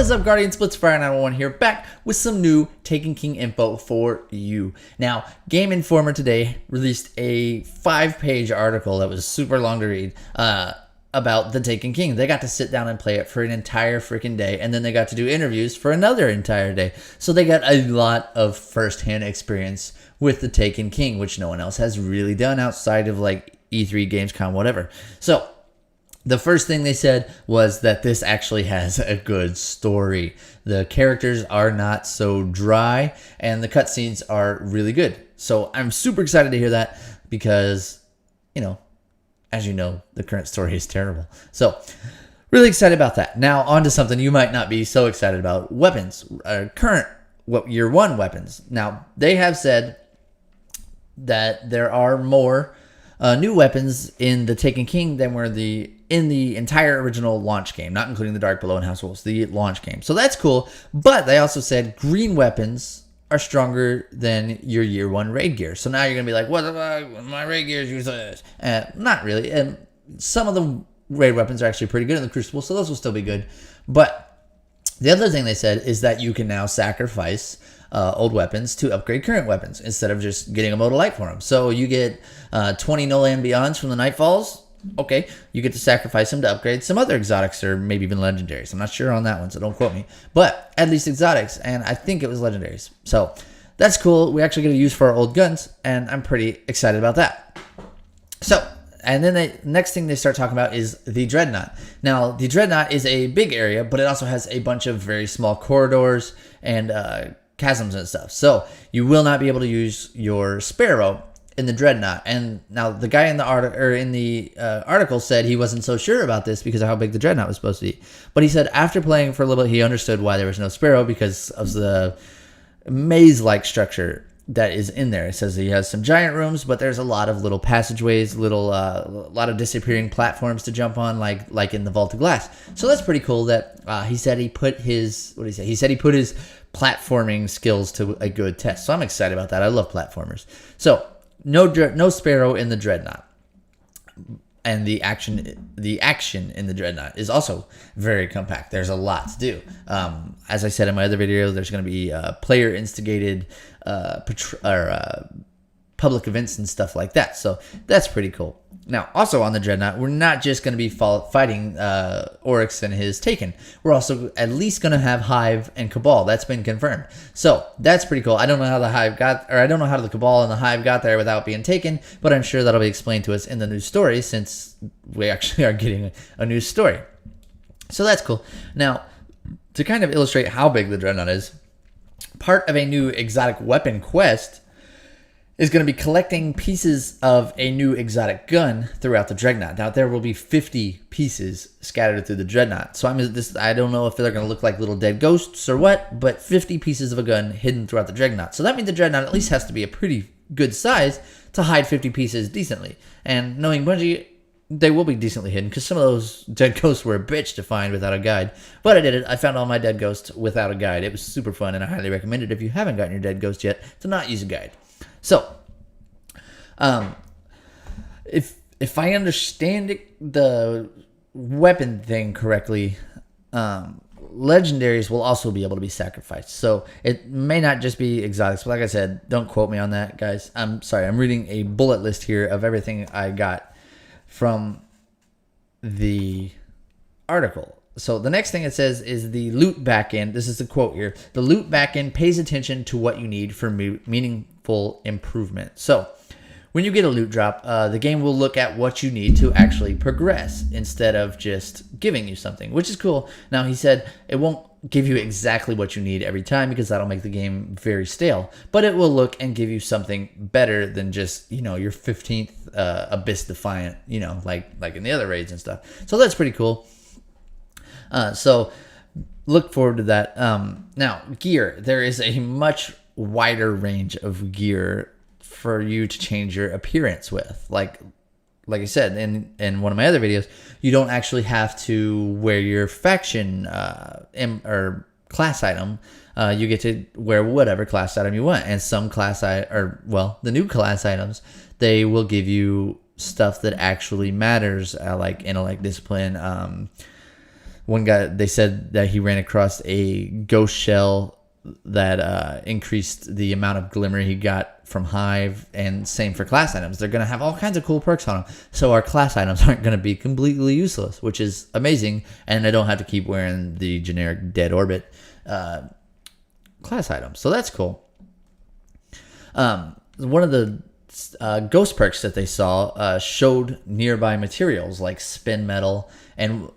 What is up, Guardian Splits Fire 911 here, back with some new Taken King info for you. Now, GameInformer today released a 5-page article that was super long to read about the Taken King. They got to sit down and play it for an entire freaking day, and then they got to do interviews for another entire day. So they got a lot of first-hand experience with the Taken King, which no one else has really done outside of like E3, Gamescom, whatever. So the first thing they said was that this actually has a good story. The characters are not so dry, and the cutscenes are really good. So I'm super excited to hear that because, you know, as you know, the current story is terrible. So really excited about that. Now on to something you might not be so excited about. Weapons. Current Year 1 weapons. Now, they have said that there are more new weapons in the Taken King than were in the entire original launch game, not including the Dark Below and House Wolves, the launch game. So that's cool. But they also said green weapons are stronger than your Year 1 raid gear. So now you're going to be like, what the fuck? My raid gear is useless. Not really. And some of the raid weapons are actually pretty good in the Crucible, so those will still be good. But the other thing they said is that you can now sacrifice old weapons to upgrade current weapons instead of just getting a mode of light for them. So you get 20 No Land Beyonds from the Nightfalls. Okay, you get to sacrifice them to upgrade some other exotics or maybe even legendaries. I'm not sure on that one, so don't quote me. But at least exotics, and I think it was legendaries. So that's cool. We actually get to use for our old guns, and I'm pretty excited about that. So, and then the next thing they start talking about is the Dreadnought. Now, the Dreadnought is a big area, but it also has a bunch of very small corridors and chasms and stuff. So you will not be able to use your Sparrow in the Dreadnought. And now the guy in the article said he wasn't so sure about this because of how big the Dreadnought was supposed to be. But he said after playing for a little bit, he understood why there was no Sparrow because of the maze-like structure that is in there. It says he has some giant rooms, but there's a lot of little passageways, a lot of disappearing platforms to jump on, like in the Vault of Glass. So that's pretty cool. That he said he put his He said he put his platforming skills to a good test. So I'm excited about that. I love platformers. So no Sparrow in the Dreadnought. And the action in the Dreadnought is also very compact. There's a lot to do. As I said in my other video, there's going to be player instigated public events and stuff like that. So that's pretty cool. Now, also on the Dreadnought, we're not just going to be fighting Oryx and his Taken. We're also at least going to have Hive and Cabal. That's been confirmed. So that's pretty cool. I don't know how the Cabal and the Hive got there without being taken, but I'm sure that'll be explained to us in the new story since we actually are getting a new story. So that's cool. Now, to kind of illustrate how big the Dreadnought is, part of a new exotic weapon quest is going to be collecting pieces of a new exotic gun throughout the Dreadnought. Now, there will be 50 pieces scattered through the Dreadnought. So I don't know if they're going to look like little dead ghosts or what, but 50 pieces of a gun hidden throughout the Dreadnought. So that means the Dreadnought at least has to be a pretty good size to hide 50 pieces decently. And knowing Bungie, they will be decently hidden because some of those dead ghosts were a bitch to find without a guide. But I did it. I found all my dead ghosts without a guide. It was super fun, and I highly recommend it if you haven't gotten your dead ghost yet to not use a guide. So, if I understand the weapon thing correctly, legendaries will also be able to be sacrificed. So it may not just be exotics, but like I said, don't quote me on that, guys. I'm sorry. I'm reading a bullet list here of everything I got from the article. So the next thing it says is the loot backend. This is the quote here. The loot backend pays attention to what you need for meaningful improvement. So when you get a loot drop, the game will look at what you need to actually progress instead of just giving you something, which is cool. Now, he said it won't give you exactly what you need every time because that'll make the game very stale, but it will look and give you something better than just, your 15th Abyss Defiant, like in the other raids and stuff. So that's pretty cool. So look forward to that. Now, gear. There is a much wider range of gear for you to change your appearance with. Like I said in one of my other videos, you don't actually have to wear your faction or class item. You get to wear whatever class item you want. And some the new class items, they will give you stuff that actually matters, like intellect, discipline, one guy, they said that he ran across a ghost shell that increased the amount of glimmer he got from Hive, and same for class items. They're going to have all kinds of cool perks on them, so our class items aren't going to be completely useless, which is amazing, and I don't have to keep wearing the generic dead orbit class items, so that's cool. One of the ghost perks that they saw showed nearby materials like spin metal and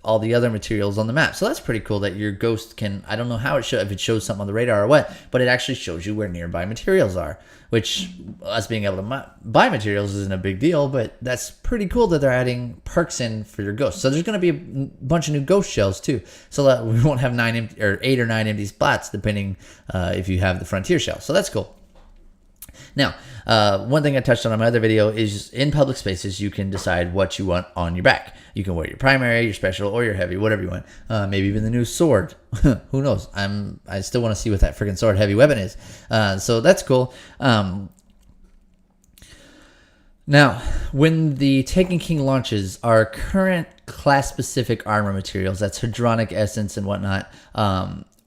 all the other materials on the map. So that's pretty cool that your ghost can, I don't know how it shows, if it shows something on the radar or what, but it actually shows you where nearby materials are, which us being able to buy materials isn't a big deal, but that's pretty cool that they're adding perks in for your ghost. So there's going to be a bunch of new ghost shells too, so that we won't have 8 or 9 empty spots depending if you have the frontier shell. So that's cool. Now, one thing I touched on in my other video is in public spaces, you can decide what you want on your back. You can wear your primary, your special, or your heavy, whatever you want. Maybe even the new sword. Who knows? I still want to see what that freaking sword heavy weapon is. So that's cool. Now, when the Taken King launches, our current class-specific armor materials, that's Hadronic Essence and whatnot,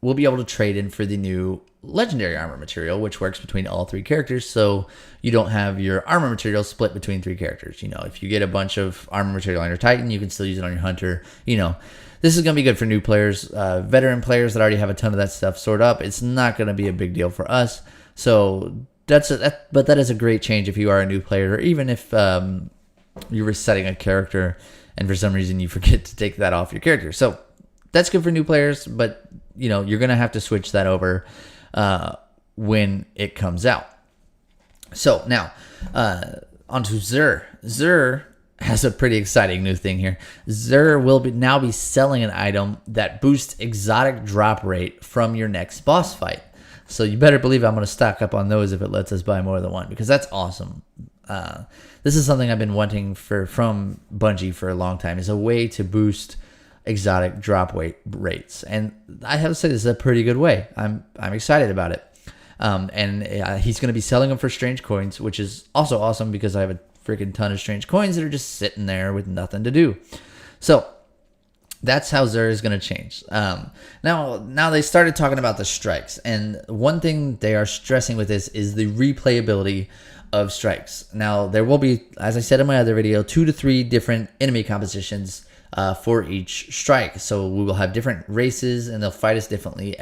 we'll be able to trade in for the new legendary armor material, which works between all 3 characters, so you don't have your armor material split between 3 characters. You know, if you get a bunch of armor material on your Titan, you can still use it on your Hunter. You know, this is going to be good for new players. Veteran players that already have a ton of that stuff stored up, it's not going to be a big deal for us. So but that is a great change if you are a new player, or even if you're resetting a character and for some reason you forget to take that off your character. So that's good for new players, but you know, you're going to have to switch that over when it comes out. So now onto Xur. Xur has a pretty exciting new thing here. Xur will now be selling an item that boosts exotic drop rate from your next boss fight. So you better believe I'm going to stock up on those if it lets us buy more than one, because that's awesome. This is something I've been wanting from Bungie for a long time, is a way to boost exotic drop rates, and I have to say this is a pretty good way. I'm excited about it, and he's going to be selling them for strange coins, which is also awesome because I have a freaking ton of strange coins that are just sitting there with nothing to do. So that's how Xur is going to change. Now they started talking about the strikes, and one thing they are stressing with this is the replayability of strikes. Now there will be, as I said in my other video, 2 to 3 different enemy compositions for each strike. So we will have different races, and they'll fight us differently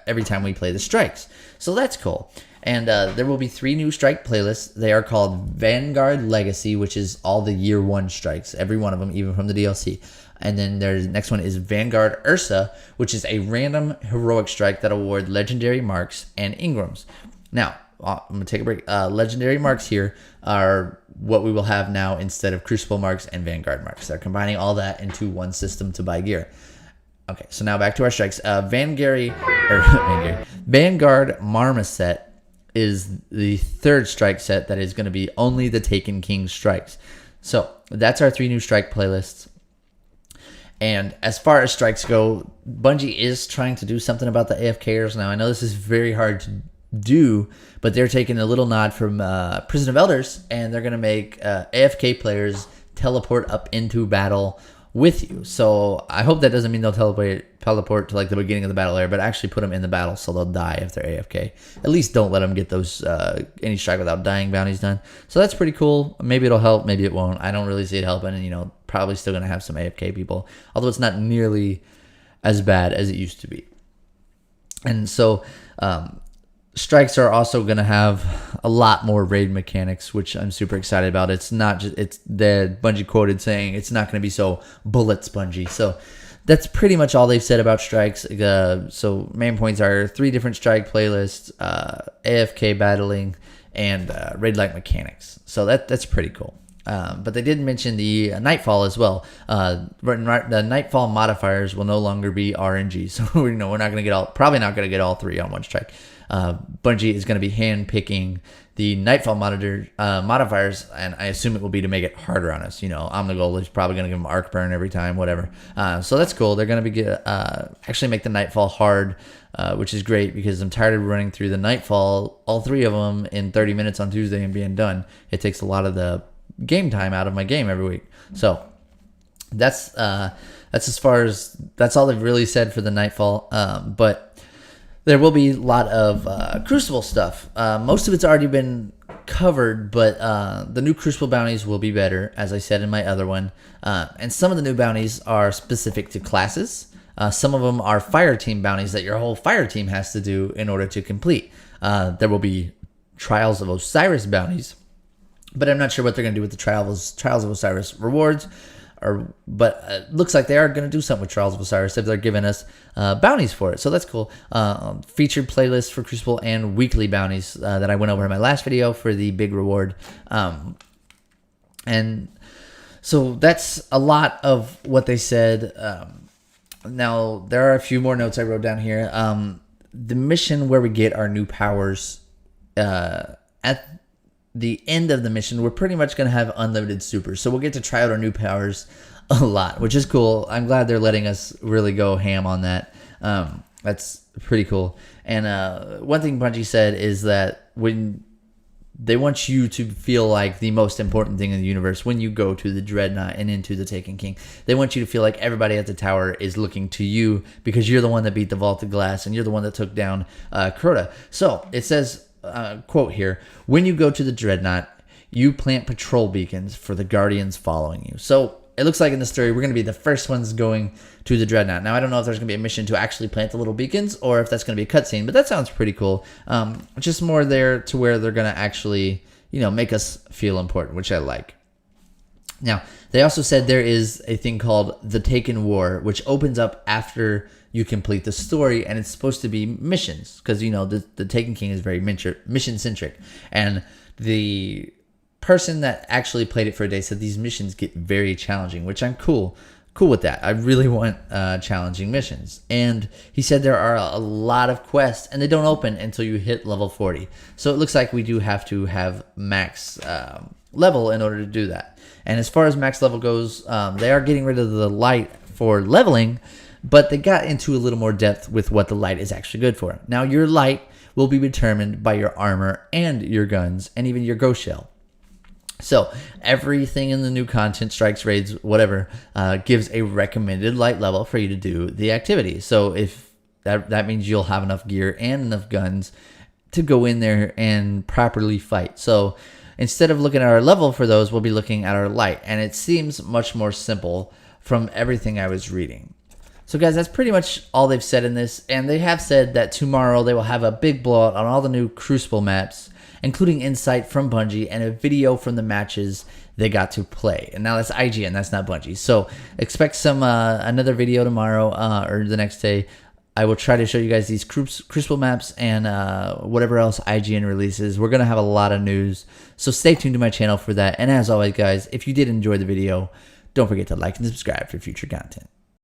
every time we play the strikes. So that's cool. And there will be 3 new strike playlists. They are called Vanguard Legacy, which is all the year 1 strikes, every one of them, even from the DLC. And then the next one is Vanguard Ursa, which is a random heroic strike that award legendary marks and Ingrams. Now, I'm going to take a break. Legendary marks here are what we will have now instead of Crucible marks and Vanguard marks. They're combining all that into one system to buy gear. Okay, so now back to our strikes. Vanguard Marmoset is the 3rd strike set that is going to be only the Taken King strikes. So that's our 3 new strike playlists. And as far as strikes go, Bungie is trying to do something about the AFKers. Now, I know this is very hard to do, but they're taking a little nod from Prison of Elders, and they're going to make AFK players teleport up into battle with you. So I hope that doesn't mean they'll teleport to like the beginning of the battle area, but actually put them in the battle so they'll die if they're AFK. At least don't let them get those any strike without dying bounties done. So that's pretty cool. Maybe it'll help, maybe it won't. I don't really see it helping, and you know, probably still going to have some AFK people, although it's not nearly as bad as it used to be. And so strikes are also going to have a lot more raid mechanics, which I'm super excited about. It's not just, it's the Bungie quoted saying it's not going to be so bullets Bungie. So that's pretty much all they've said about strikes. So main points are 3 different strike playlists, AFK battling, and raid-like mechanics. So that's pretty cool. But they did mention the Nightfall as well. The Nightfall modifiers will no longer be RNG, so we're not going to probably not going to get all 3 on one strike. Bungie is going to be hand-picking the Nightfall modifiers, and I assume it will be to make it harder on us. Omnigul is probably going to give them Arc Burn every time, whatever. So that's cool. They're going to actually make the Nightfall hard, which is great because I'm tired of running through the Nightfall, all 3 of them, in 30 minutes on Tuesday and being done. It takes a lot of the game time out of my game every week. So That's as far as that's all they've really said for the Nightfall. But there will be a lot of Crucible stuff. Most of it's already been covered, but the new Crucible bounties will be better, as I said in my other one. And some of the new bounties are specific to classes. Some of them are fire team bounties that your whole fire team has to do in order to complete. There will be Trials of Osiris bounties, but I'm not sure what they're going to do with the Trials of Osiris rewards. But it looks like they are going to do something with Trials of Osiris if they're giving us bounties for it. So that's cool. Featured playlists for Crucible and weekly bounties that I went over in my last video for the big reward. And so that's a lot of what they said. Now, there are a few more notes I wrote down here. The mission where we get our new powers, at the end of the mission, we're pretty much going to have unlimited supers. So we'll get to try out our new powers a lot, which is cool. I'm glad they're letting us really go ham on that. That's pretty cool. And one thing Bungie said is that when they want you to feel like the most important thing in the universe when you go to the Dreadnought and into the Taken King. They want you to feel like everybody at the tower is looking to you because you're the one that beat the Vault of Glass and you're the one that took down Crota. So it says, quote here, when you go to the Dreadnought, you plant patrol beacons for the Guardians following you. So it looks like in the story, we're going to be the first ones going to the Dreadnought. Now, I don't know if there's going to be a mission to actually plant the little beacons or if that's going to be a cutscene, but that sounds pretty cool. Just more there to where they're going to actually, make us feel important, which I like. Now, they also said there is a thing called the Taken War, which opens up after you complete the story, and it's supposed to be missions because, the Taken King is very mission-centric. And the person that actually played it for a day said these missions get very challenging, which I'm cool with that. I really want challenging missions. And he said there are a lot of quests and they don't open until you hit level 40. So it looks like we do have to have max level in order to do that. And as far as max level goes, they are getting rid of the light for leveling, but they got into a little more depth with what the light is actually good for. Now your light will be determined by your armor and your guns and even your ghost shell. So everything in the new content, strikes, raids, whatever, gives a recommended light level for you to do the activity. So if that means you'll have enough gear and enough guns to go in there and properly fight. So instead of looking at our level for those, we'll be looking at our light. And it seems much more simple from everything I was reading. So guys, that's pretty much all they've said in this. And they have said that tomorrow they will have a big blowout on all the new Crucible maps, including insight from Bungie and a video from the matches they got to play. And now that's IGN, that's not Bungie. So expect some another video tomorrow or the next day. I will try to show you guys these Crucible maps and whatever else IGN releases. We're going to have a lot of news, so stay tuned to my channel for that. And as always, guys, if you did enjoy the video, don't forget to like and subscribe for future content.